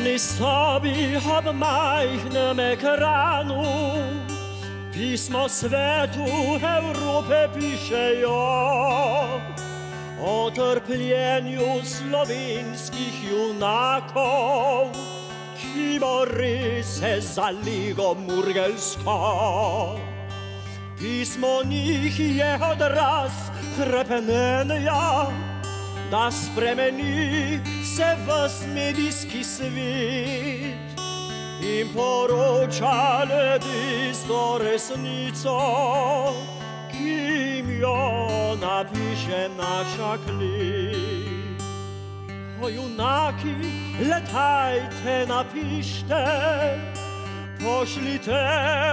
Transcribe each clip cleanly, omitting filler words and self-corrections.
Listovi ob majhnem ekranu pismo svetu Evrope pišejo o trpljenju slovenskih junakov, ki bori se za ligo murgelsko. Pismo njih je odraz hrepenenja, da spremeni se ves medijski svet in poroča ljudi s to resnico, ki jim jo napiše naša klet. O junaki, letajte, napište, pošljite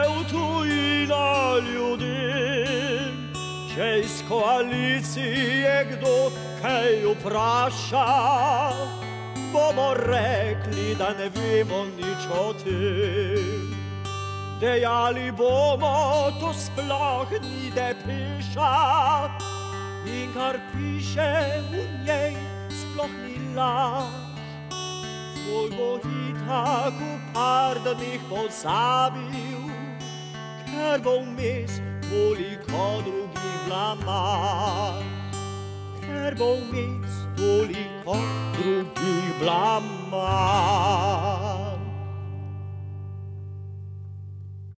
v tujino ljudem. Če iz koalicije kdo kaj vpraša, bomo rekli, da ne vemo nič o tem. Dejali bomo, to sploh ni depeša in kar piše v njej sploh ni laž. Tvoj bo itak v par dneh pozabil, ker bo vmes toliko drugih blamaž. Ker bo vmes toliko drugih blamaž.